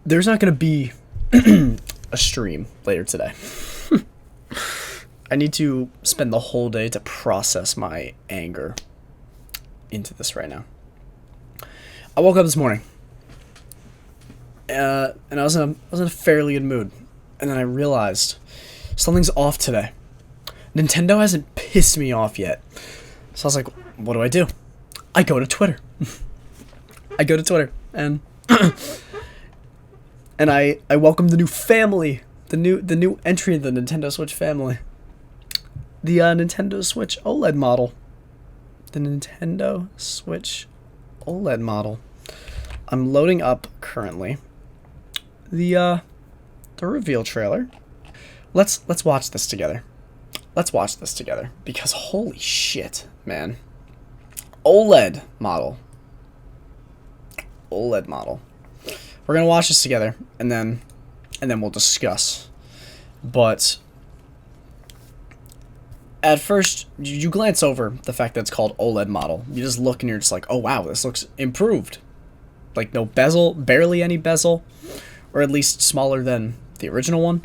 there's not going to be a stream later today. I need to spend the whole day to process my anger into this right now. I woke up this morning, and I was in a fairly good mood, and then I realized something's off today. Nintendo hasn't pissed me off yet, so I was like, "What do? I go to Twitter. I go to Twitter, and and I welcome the new family, the new entry in the Nintendo Switch family, the Nintendo Switch OLED model, the Nintendo Switch OLED model. I'm loading up currently the reveal trailer. Let's watch this together. Let's watch this together because holy shit, man. OLED model. OLED model. We're gonna watch this together and then we'll discuss. But at first, you glance over the fact that it's called OLED model. You just look and you're just like, oh wow, this looks improved. Like no bezel, barely any bezel, or at least smaller than the original one.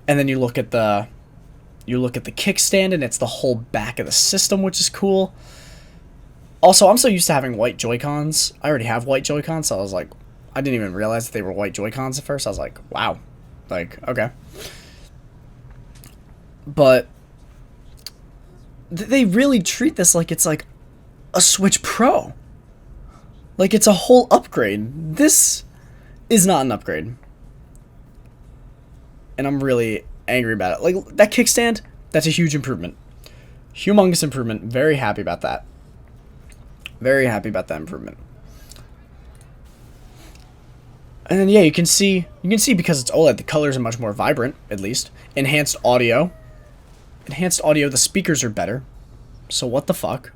And then you look at the kickstand and it's the whole back of the system, which is cool. Also, I'm so used to having white Joy-Cons. I already have white Joy-Cons, so I was like, I didn't even realize that they were white Joy-Cons at first. I was like, wow. Like, okay. But they really treat this like it's like a Switch Pro. Like it's a whole upgrade. This is not an upgrade. And I'm really angry about it. Like that kickstand, that's a huge improvement. Humongous improvement. Very happy about that. Very happy about that improvement. And then yeah, you can see because it's OLED, the colors are much more vibrant, at least. Enhanced audio, the speakers are better. So what the fuck?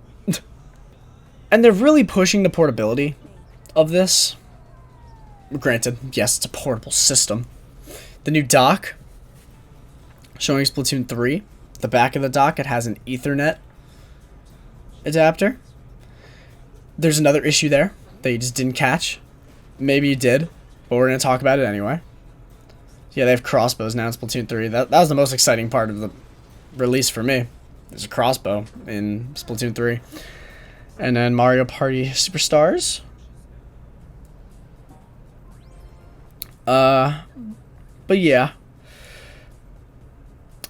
And they're really pushing the portability of this. Granted, yes, it's a portable system. The new dock, showing Splatoon 3. The back of the dock, it has an Ethernet adapter. There's another issue there that you just didn't catch. Maybe you did, but we're going to talk about it anyway. Yeah, they have crossbows now in Splatoon 3. That was the most exciting part of the release for me. There's a crossbow in Splatoon 3. And then Mario Party Superstars. But yeah.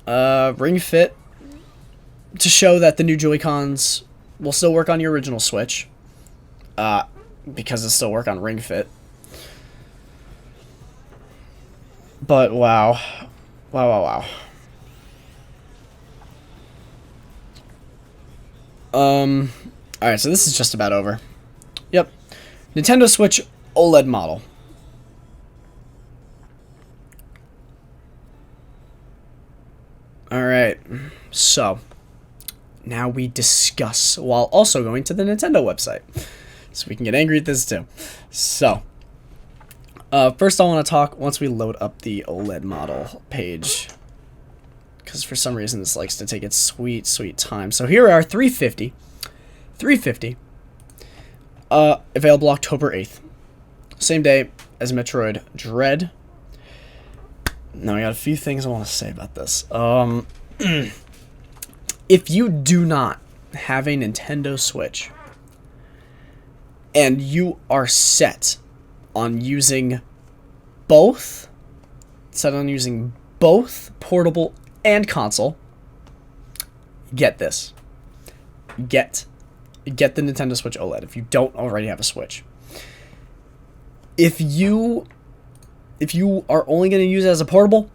Ring Fit. To show that the new Joy-Cons will still work on your original Switch. Because it'll still work on Ring Fit. But wow. Wow. Alright, so this is just about over. Yep. Nintendo Switch OLED model. Alright, so now we discuss while also going to the Nintendo website. So we can get angry at this too. So, first I want to talk once we load up the OLED model page. Because for some reason this likes to take its sweet time. So here are 350. Available October 8th. Same day as Metroid Dread. Now I got a few things I want to say about this. If you do not have a Nintendo Switch and you are set on using both portable and console, get this. Get the Nintendo Switch OLED if you don't already have a Switch. If you are only going to use it as a portable,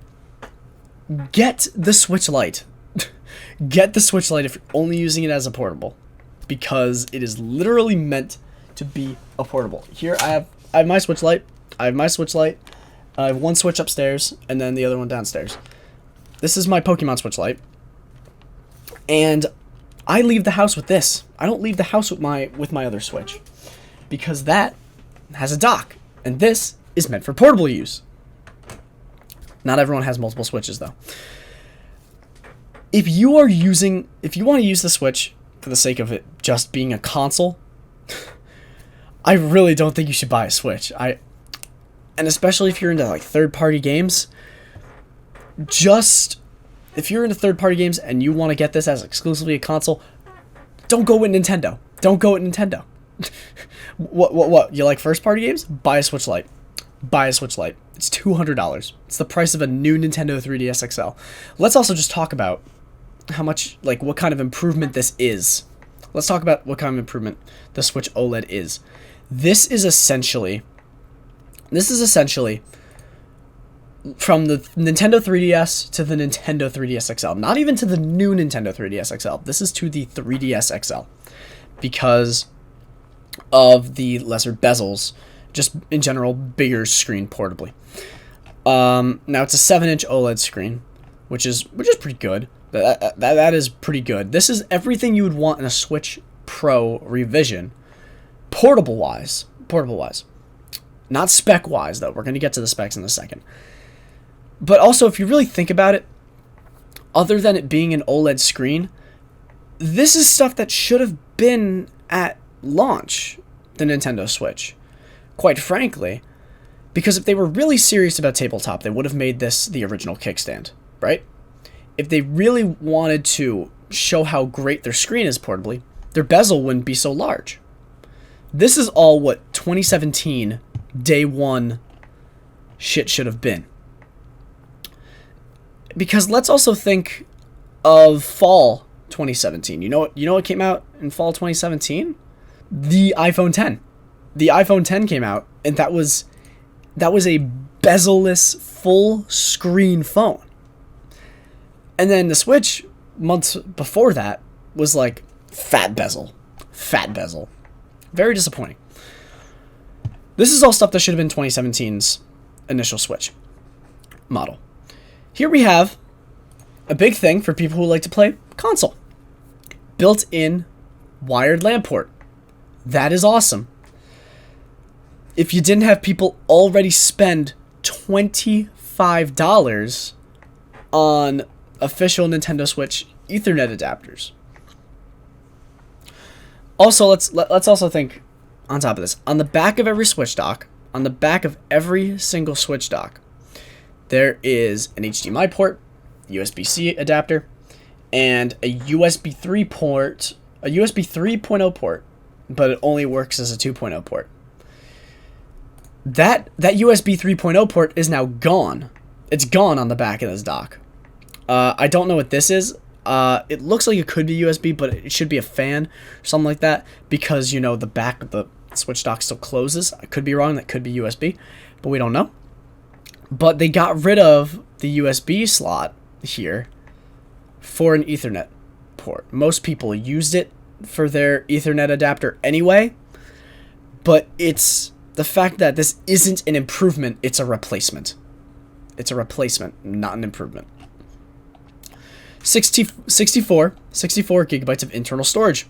get the Switch Lite. Get the Switch Lite if you're only using it as a portable, because it is literally meant to be a portable. Here I have my Switch Lite. I have one Switch upstairs and then the other one downstairs. This is my Pokemon Switch Lite. And I leave the house with this. I don't leave the house with my other Switch, because that has a dock, and this is meant for portable use. Not everyone has multiple Switches though. If you want to use the Switch for the sake of it just being a console, I really don't think you should buy a Switch. and especially if you're into like third-party games, just if you're into third-party games and you want to get this as exclusively a console, don't go with Nintendo. Don't go with Nintendo. What? You like first-party games? Buy a Switch Lite. Buy a Switch Lite. It's $200. It's the price of a new Nintendo 3DS XL. Let's also just talk about how much, like, what kind of improvement this is. Let's talk about what kind of improvement the Switch OLED is. This is essentially from the Nintendo 3DS to the Nintendo 3DS XL. Not even to the new Nintendo 3DS XL. This is to the 3DS XL. Because of the lesser bezels. Just, in general, bigger screen portably. Now, it's a 7-inch OLED screen, which is pretty good. That is pretty good. This is everything you would want in a Switch Pro revision. Portable-wise. Not spec-wise, though. We're going to get to the specs in a second. But also, if you really think about it, other than it being an OLED screen, this is stuff that should have been at launch, the Nintendo Switch. Quite frankly, because if they were really serious about tabletop, they would have made this the original kickstand, right? If they really wanted to show how great their screen is portably, their bezel wouldn't be so large. This is all what 2017 day one shit should have been. Because let's also think of fall 2017. You know what came out in fall 2017? The iPhone 10. The iPhone 10 came out, and that was a bezel-less full screen phone. And then the Switch months before that was like fat bezel. Very disappointing. This is all stuff that should have been 2017's initial Switch model. Here we have a big thing for people who like to play console. Built-in wired LAN port. That is awesome. If you didn't have people already spend $25 on official Nintendo Switch Ethernet adapters. Also, let's also think on top of this. On the back of every Switch dock, on the back of every single Switch dock, there is an HDMI port, USB-C adapter, and a USB 3 port, a USB 3.0 port, but it only works as a 2.0 port. That USB 3.0 port is now gone. It's gone on the back of this dock. I don't know what this is. It looks like it could be USB, but it should be a fan or something like that, because, you know, the back of the Switch dock still closes. I could be wrong. That could be USB, but we don't know. But they got rid of the USB slot here for an Ethernet port. Most people used it for their Ethernet adapter anyway, but it's the fact that this isn't an improvement, it's a replacement. It's a replacement, not an improvement. 64 gigabytes of internal storage.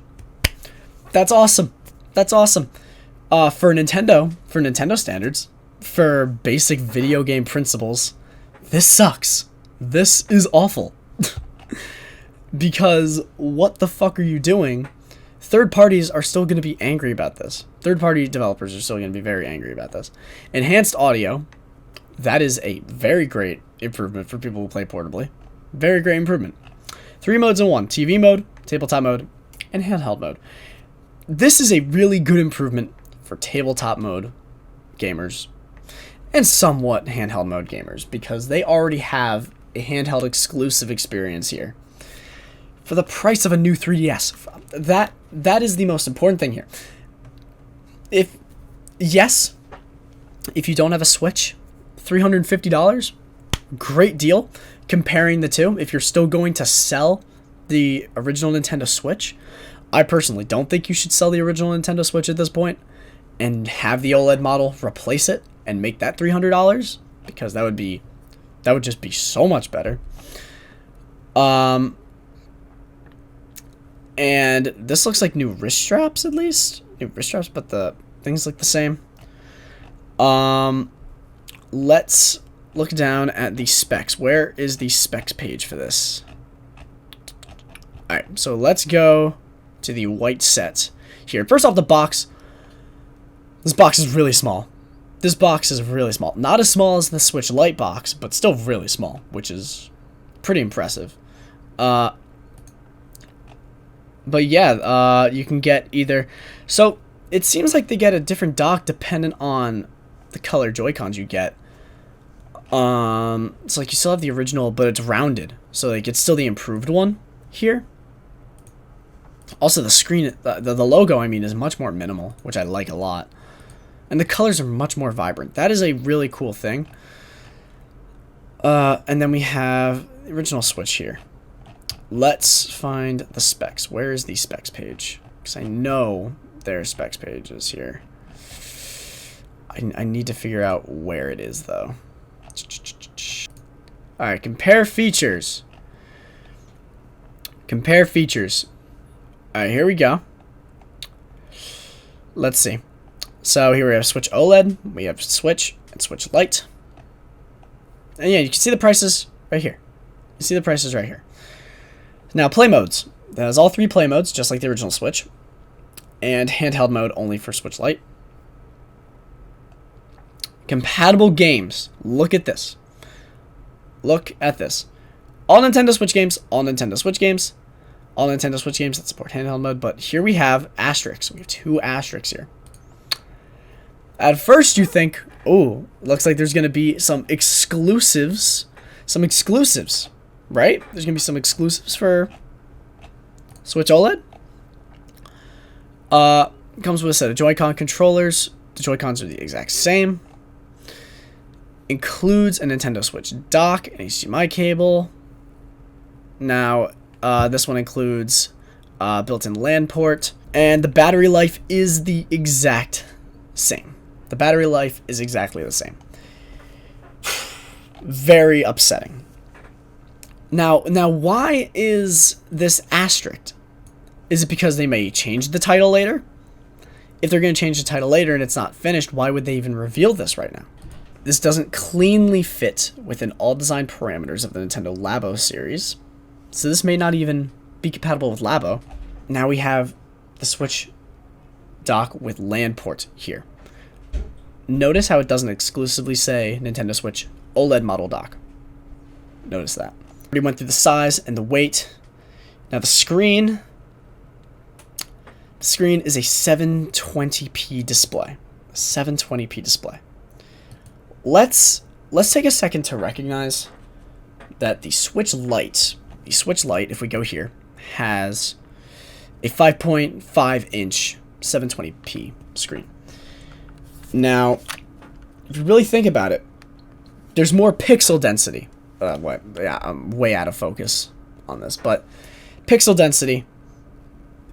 That's awesome. For Nintendo standards, for basic video game principles, this sucks. This is awful. Because what the fuck are you doing? Third parties are still going to be angry about this. Third-party developers are still going to be very angry about this. Enhanced audio, that is a very great improvement for people who play portably. Very great improvement. 3 modes in one: TV mode, tabletop mode, and handheld mode. This is a really good improvement for tabletop mode gamers and somewhat handheld mode gamers, because they already have a handheld exclusive experience here. For the price of a new 3DS, that is the most important thing here. If you don't have a Switch, $350, great deal. Comparing the two, if you're still going to sell the original Nintendo Switch, I personally don't think you should sell the original Nintendo Switch at this point and have the OLED model replace it and make that $300, because that would just be so much better. And this looks like new wrist straps, at least. New wrist straps, but the things look the same. Let's look down at the specs. Where is the specs page for this? Alright, so let's go to the white set here. First off, the box. This box is really small. This box is really small. Not as small as the Switch Lite box, but still really small, which is pretty impressive. But yeah, you can get either... So, it seems like they get a different dock dependent on the color Joy-Cons you get. It's like you still have the original, but it's rounded. So, like, it's still the improved one here. Also, the screen, the logo, I mean, is much more minimal, which I like a lot. And the colors are much more vibrant. That is a really cool thing. And then we have the original Switch here. Let's find the specs. Where is the specs page? Because I know their specs page is here. I need to figure out where it is, though. Alright, compare features. Compare features. Alright, here we go. Let's see. So here we have Switch OLED, we have Switch, and Switch Lite. And yeah, you can see the prices right here. You see the prices right here. Now, play modes. That has all 3 play modes, just like the original Switch. And handheld mode only for Switch Lite. Compatible games. Look at this. Look at this. All Nintendo Switch games, all Nintendo Switch games, all Nintendo Switch games that support handheld mode. But here we have asterisks. We have 2 asterisks here. At first you think, oh, looks like there's going to be some exclusives. Some exclusives, right? There's going to be some exclusives for Switch OLED. Comes with a set of Joy-Con controllers. The Joy-Cons are the exact same. Includes a Nintendo Switch dock, an HDMI cable. Now, this one includes built-in LAN port. And the battery life is the exact same. The battery life is exactly the same. Very upsetting. Now, why is this asterisk? Is it because they may change the title later? If they're going to change the title later and it's not finished, why would they even reveal this right now? This doesn't cleanly fit within all design parameters of the Nintendo Labo series. So this may not even be compatible with Labo. Now we have the Switch dock with LAN port here. Notice how it doesn't exclusively say Nintendo Switch OLED model dock. Notice that. We went through the size and the weight. Now the screen is a 720p display. A 720p display. Let's take a second to recognize that the Switch Lite, if we go here, has a 5.5 inch 720p screen. Now, if you really think about it, there's more pixel density. I'm way out of focus on this, but pixel density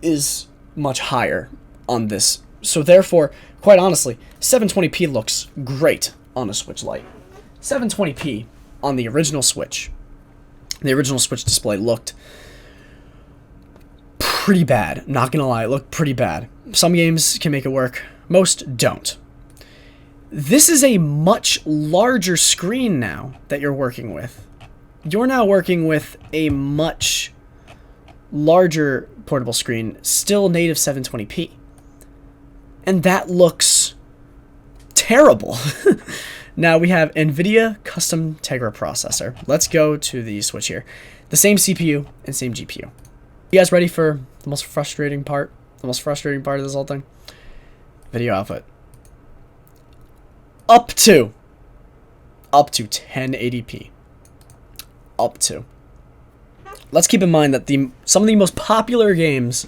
is much higher on this. So therefore, quite honestly, 720p looks great on a Switch Lite. 720p on the original Switch. The original Switch display looked pretty bad. Not gonna lie, it looked pretty bad. Some games can make it work. Most don't. This is a much larger screen now that you're working with. You're now working with a much larger portable screen, still native 720p. And that looks terrible. Now we have NVIDIA custom Tegra processor. Let's go to the Switch here. The same CPU and same GPU. You guys ready for the most frustrating part? The most frustrating part of this whole thing? Video output. Up to 1080p. Up to. Let's keep in mind that some of the most popular games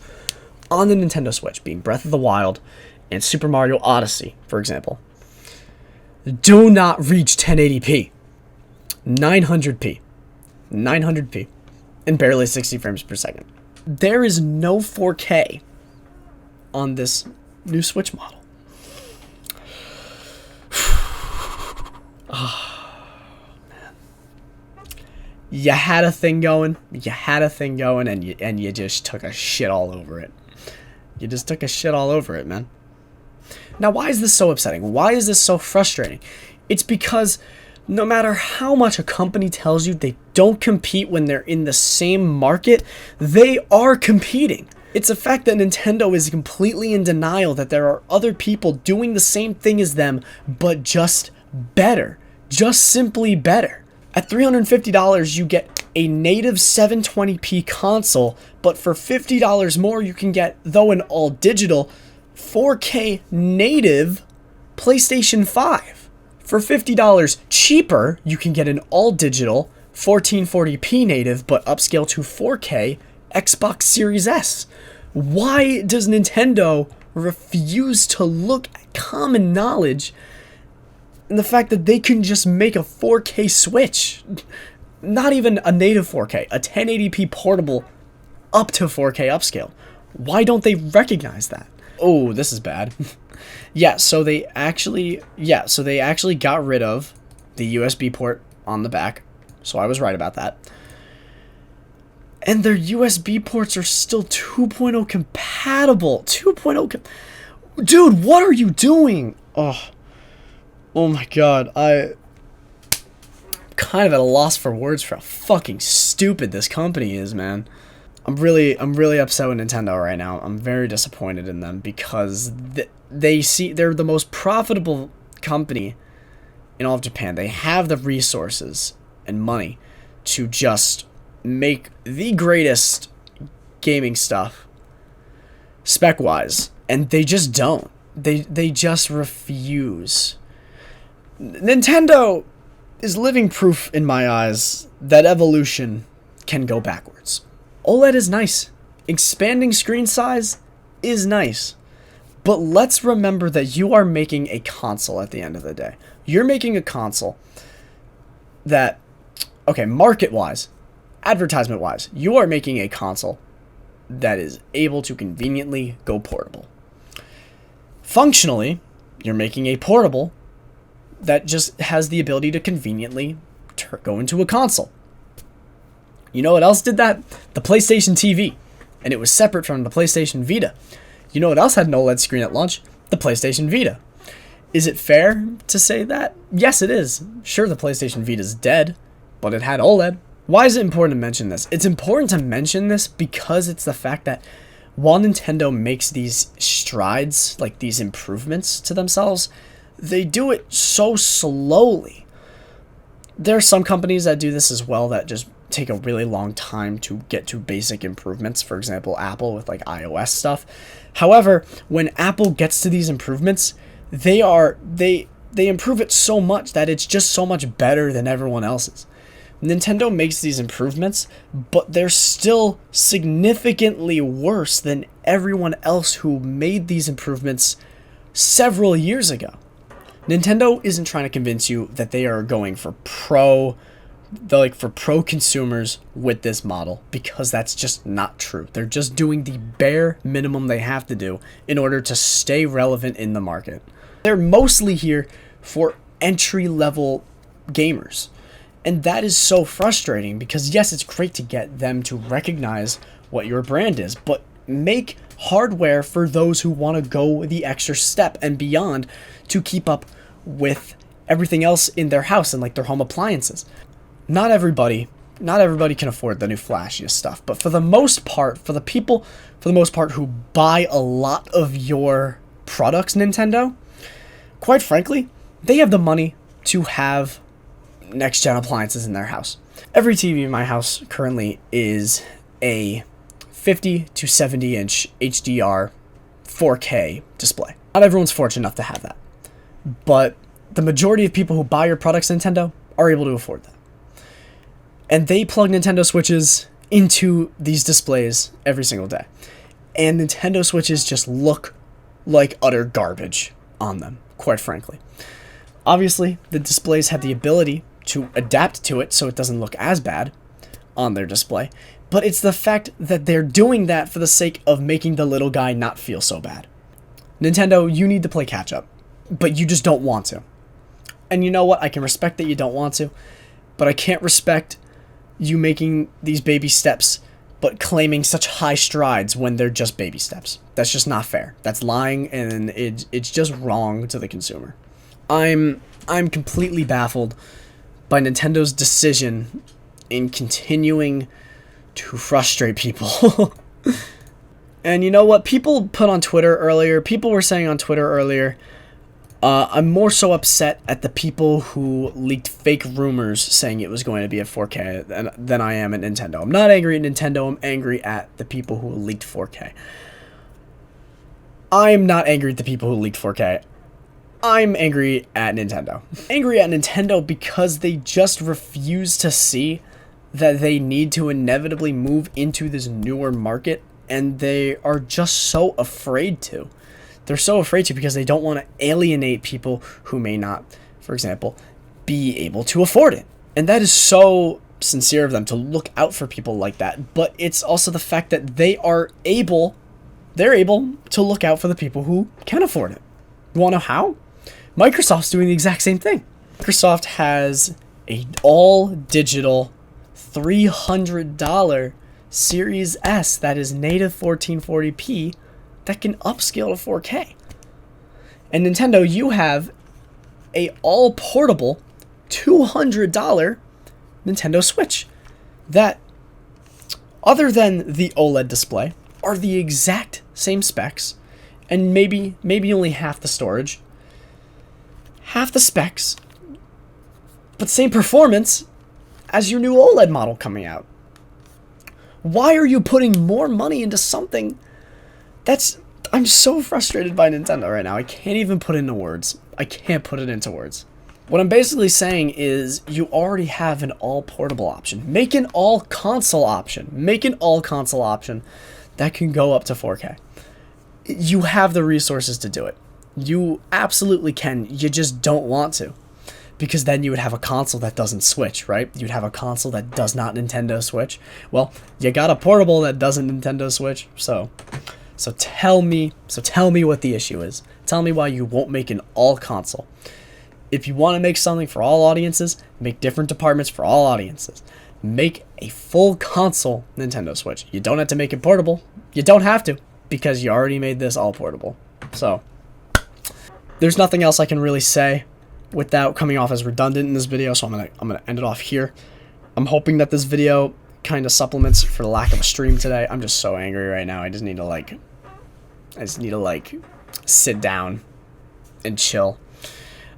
on the Nintendo Switch, being Breath of the Wild and Super Mario Odyssey, for example, do not reach 1080p. 900p, and barely 60 frames per second. There is no 4K on this new Switch model. Oh, man. You had a thing going, and you just took a shit all over it. You just took a shit all over it, man. Now, why is this so upsetting? Why is this so frustrating? It's because no matter how much a company tells you they don't compete when they're in the same market, they are competing. It's a fact that Nintendo is completely in denial that there are other people doing the same thing as them, but just better. Just simply better. At $350, you get a native 720p console, but for $50 more, you can get, though an all-digital, 4K native PlayStation 5. For $50 cheaper, you can get an all-digital 1440p native, but upscale to 4K Xbox Series S. Why does Nintendo refuse to look at common knowledge and the fact that they can just make a 4K Switch? Not even a native 4K, a 1080p portable up to 4K upscale. Why don't they recognize that? Oh, this is bad. So they actually got rid of the USB port on the back. So I was right about that. And their USB ports are still 2.0 compatible. 2.0 Dude, what are you doing? Oh my god. I'm kind of at a loss for words for how fucking stupid this company is, man. I'm really upset with Nintendo right now. I'm very disappointed in them because they're the most profitable company in all of Japan. They have the resources and money to just make the greatest gaming stuff spec-wise, and they just don't. They just refuse. Nintendo is living proof in my eyes that evolution can go backwards. OLED is nice. Expanding screen size is nice. But let's remember that you are making a console at the end of the day. You're making a console that, okay, market-wise, advertisement-wise, you are making a console that is able to conveniently go portable. Functionally, you're making a portable that just has the ability to conveniently go into a console. You know what else did that? The PlayStation TV. And it was separate from the PlayStation Vita. You know what else had an OLED screen at launch? The PlayStation Vita. Is it fair to say that? Yes, it is. Sure, the PlayStation Vita is dead, but it had OLED. Why is it important to mention this? It's important to mention this because it's the fact that while Nintendo makes these strides, like these improvements to themselves, they do it so slowly. There are some companies that do this as well that just take a really long time to get to basic improvements. For example, Apple with like iOS stuff. However, when Apple gets to these improvements, they improve it so much that it's just so much better than everyone else's. Nintendo makes these improvements, but they're still significantly worse than everyone else who made these improvements several years ago. Nintendo isn't trying to convince you that they are going for pro consumers with this model, because that's just not true. They're just doing the bare minimum they have to do in order to stay relevant in the market. They're mostly here for entry-level gamers. And that is so frustrating because, yes, it's great to get them to recognize what your brand is, but make hardware for those who want to go the extra step and beyond to keep up with everything else in their house and like their home appliances. Not everybody can afford the new flashiest stuff, but for the most part, who buy a lot of your products, Nintendo, quite frankly, they have the money to have next-gen appliances in their house. Every TV in my house currently is a 50 to 70 inch HDR 4K display. Not everyone's fortunate enough to have that, but the majority of people who buy your products, Nintendo, are able to afford that. And they plug Nintendo Switches into these displays every single day. And Nintendo Switches just look like utter garbage on them, quite frankly. Obviously, the displays have the ability to adapt to it so it doesn't look as bad on their display, but it's the fact that they're doing that for the sake of making the little guy not feel so bad. Nintendo, you need to play catch up, but you just don't want to. And you know what? I can respect that you don't want to, but I can't respect you making these baby steps but claiming such high strides when they're just baby steps. That's just not fair. That's lying, and it's just wrong to the consumer. I'm completely baffled by Nintendo's decision in continuing to frustrate people. And you know what? People put on Twitter earlier, people were saying on Twitter earlier, I'm more so upset at the people who leaked fake rumors saying it was going to be at 4K than I am at Nintendo. I'm not angry at Nintendo, I'm angry at the people who leaked 4K. I'm not angry at the people who leaked 4K. I'm angry at Nintendo. Angry at Nintendo because they just refuse to see that they need to inevitably move into this newer market, and they are just so afraid to. They're so afraid to because they don't want to alienate people who may not, for example, be able to afford it. And that is so sincere of them to look out for people like that. But it's also the fact that they're able to look out for the people who can afford it. You want to know how? Microsoft's doing the exact same thing. Microsoft has a all-digital $300 Series S that is native 1440p that can upscale to 4K. And Nintendo, you have a all-portable $200 Nintendo Switch that, other than the OLED display, are the exact same specs and maybe only half the storage, half the specs, but same performance as your new OLED model coming out. Why are you putting more money into something that's... I'm so frustrated by Nintendo right now. I can't even put it into words. I can't put it into words. What I'm basically saying is you already have an all-portable option. Make an all-console option. Make an all-console option that can go up to 4K. You have the resources to do it. You absolutely can. You just don't want to. Because then you would have a console that doesn't switch, right? You'd have a console that does not Nintendo Switch. Well, you got a portable that doesn't Nintendo Switch, so tell me what the issue is. Tell me why you won't make an all console. If you want to make something for all audiences, make different departments for all audiences. Make a full console Nintendo Switch. You don't have to make it portable. You don't have to, because you already made this all portable. So, there's nothing else I can really say without coming off as redundant in this video, so I'm gonna end it off here. I'm hoping that this video kind of supplements for the lack of a stream today. I'm just so angry right now. I just need to sit down and chill.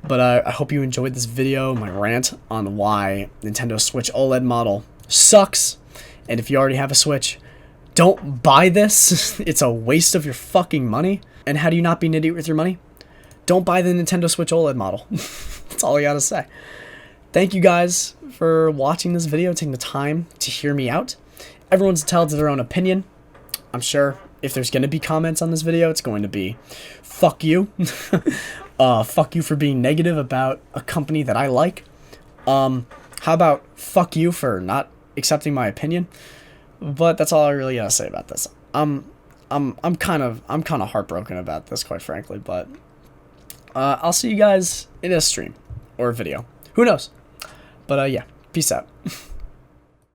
But I hope you enjoyed this video, my rant on why Nintendo Switch OLED model sucks. And if you already have a Switch, don't buy this. It's a waste of your fucking money. And how do you not be an idiot with your money? Don't buy the Nintendo Switch OLED model. That's all I gotta say. Thank you guys for watching this video, taking the time to hear me out. Everyone's entitled to their own opinion. I'm sure if there's gonna be comments on this video, it's going to be, fuck you. Fuck you for being negative about a company that I like. How about fuck you for not accepting my opinion? But that's all I really gotta say about this. I'm kind of heartbroken about this, quite frankly, but I'll see you guys in a stream or a video. Who knows? But yeah, peace out.